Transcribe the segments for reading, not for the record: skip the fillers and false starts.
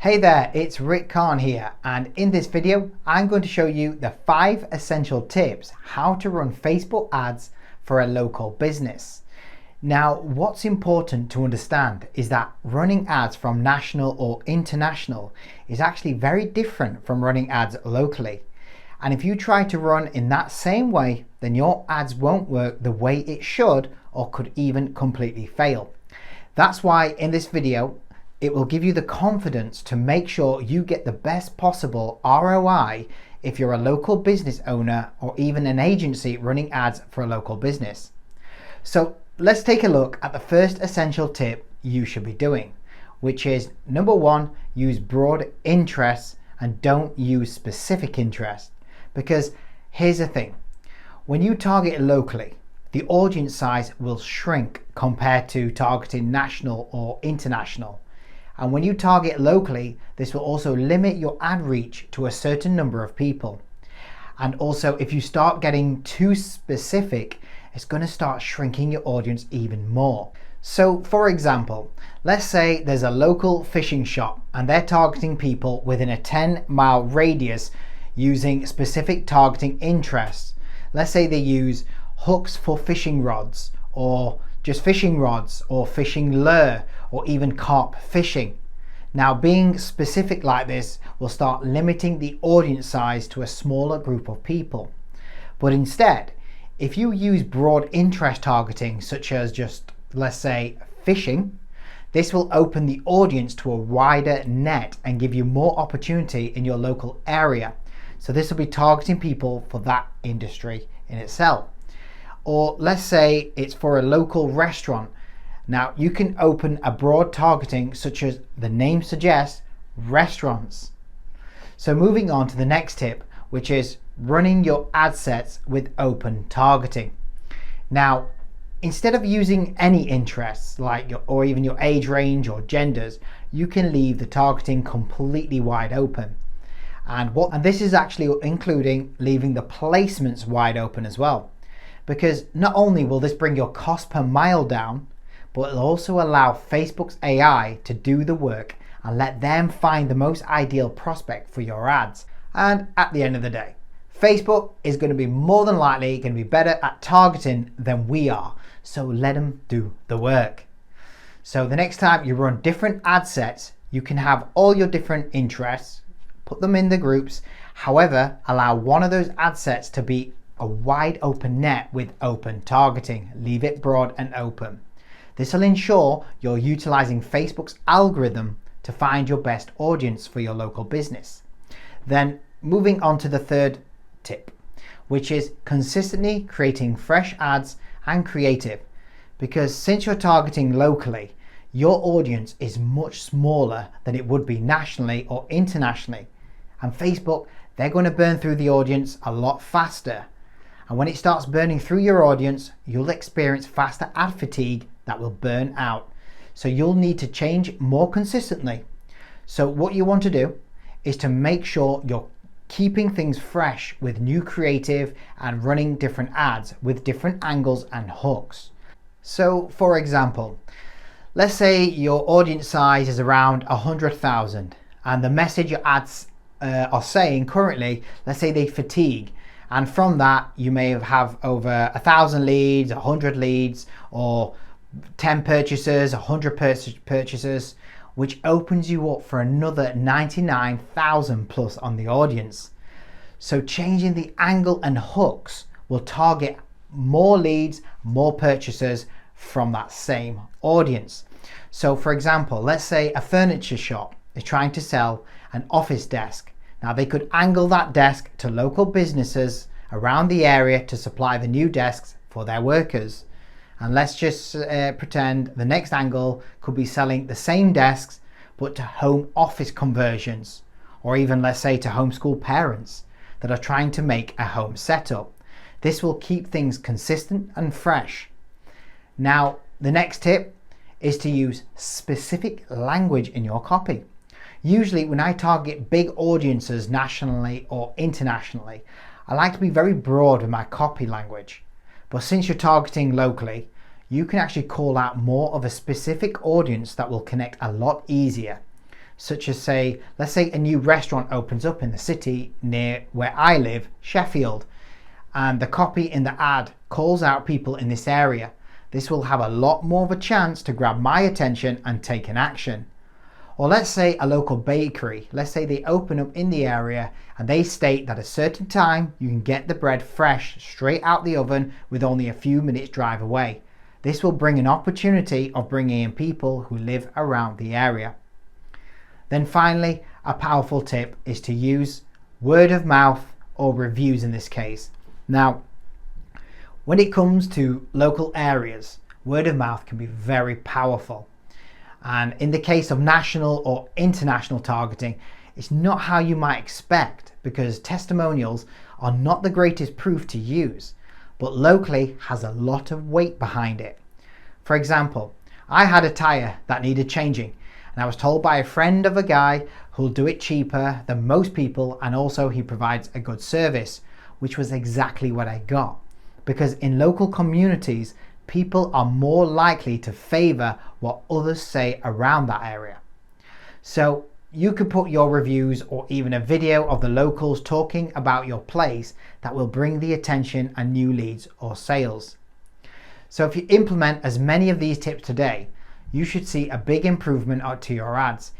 Hey there, it's Rick Khan here, and in this video I'm going to show you the 5 essential tips how to run Facebook ads for a local business. Now, what's important to understand is that running ads from national or international is actually very different from running ads locally. And if you try to run in that same way, then your ads won't work the way it should or could even completely fail. That's why in this video it will give you the confidence to make sure you get the best possible ROI if you're a local business owner or even an agency running ads for a local business. So let's take a look at the first essential tip you should be doing, which is number 1, use broad interests and don't use specific interests. Because here's the thing, when you target locally, the audience size will shrink compared to targeting national or international. And when you target locally, this will also limit your ad reach to a certain number of people. And also, if you start getting too specific, it's going to start shrinking your audience even more. So for example, let's say there's a local fishing shop and they're targeting people within a 10-mile radius using specific targeting interests. Let's say they use hooks for fishing rods, or just fishing rods, or fishing lure, or even carp fishing. Now, being specific like this will start limiting the audience size to a smaller group of people. But instead, if you use broad interest targeting, such as just, let's say, fishing, this will open the audience to a wider net and give you more opportunity in your local area. So this will be targeting people for that industry in itself. Or let's say it's for a local restaurant. Now you can open a broad targeting such as the name suggests, restaurants. So moving on to the next tip, which is running your ad sets with open targeting. Now, instead of using any interests or even your age range or genders, you can leave the targeting completely wide open. And this is actually including leaving the placements wide open as well. Because not only will this bring your cost per mile down, but it'll also allow Facebook's AI to do the work and let them find the most ideal prospect for your ads. And at the end of the day, Facebook is going to be more than likely going to be better at targeting than we are. So let them do the work. So the next time you run different ad sets, you can have all your different interests, put them in the groups. However, allow one of those ad sets to be a wide open net with open targeting. Leave it broad and open. This will ensure you're utilizing Facebook's algorithm to find your best audience for your local business. Then moving on to the third tip, which is consistently creating fresh ads and creative. Because since you're targeting locally, your audience is much smaller than it would be nationally or internationally. And Facebook, they're going to burn through the audience a lot faster. And when it starts burning through your audience, you'll experience faster ad fatigue that will burn out. So you'll need to change more consistently. So what you want to do is to make sure you're keeping things fresh with new creative and running different ads with different angles and hooks. So for example, let's say your audience size is around 100,000 and the message your ads are saying currently, let's say they fatigue. And from that, you may have over 1,000 leads, 100 leads, or 10 purchasers, 100 purchasers, which opens you up for another 99,000 plus on the audience. So changing the angle and hooks will target more leads, more purchasers from that same audience. So for example, let's say a furniture shop is trying to sell an office desk. Now they could angle that desk to local businesses around the area to supply the new desks for their workers. And let's just pretend the next angle could be selling the same desks but to home office conversions, or even let's say to homeschool parents that are trying to make a home setup. This will keep things consistent and fresh. Now the next tip is to use specific language in your copy. Usually when I target big audiences nationally or internationally, I like to be very broad with my copy language. But since you're targeting locally, you can actually call out more of a specific audience that will connect a lot easier. such as let's say a new restaurant opens up in the city near where I live, Sheffield, and the copy in the ad calls out people in this area. This will have a lot more of a chance to grab my attention and take an action. Or let's say a local bakery, let's say they open up in the area and they state that at a certain time you can get the bread fresh straight out the oven with only a few minutes drive away. This will bring an opportunity of bringing in people who live around the area. Then finally, a powerful tip is to use word of mouth or reviews in this case. Now, when it comes to local areas, word of mouth can be very powerful. And in the case of national or international targeting, it's not how you might expect, because testimonials are not the greatest proof to use, but locally has a lot of weight behind it. For example, I had a tire that needed changing, and I was told by a friend of a guy who'll do it cheaper than most people, and also he provides a good service, which was exactly what I got. Because in local communities, people are more likely to favor what others say around that area. So you could put your reviews or even a video of the locals talking about your place that will bring the attention and new leads or sales. So if you implement as many of these tips today, you should see a big improvement to your ads.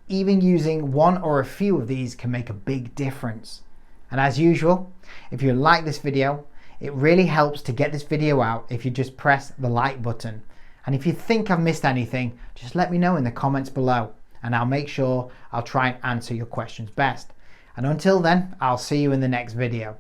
Even using one or a few of these can make a big difference. And as usual, if you like this video, it really helps to get this video out if you just press the like button. And if you think I've missed anything, just let me know in the comments below and I'll make sure I'll try and answer your questions best. And until then, I'll see you in the next video.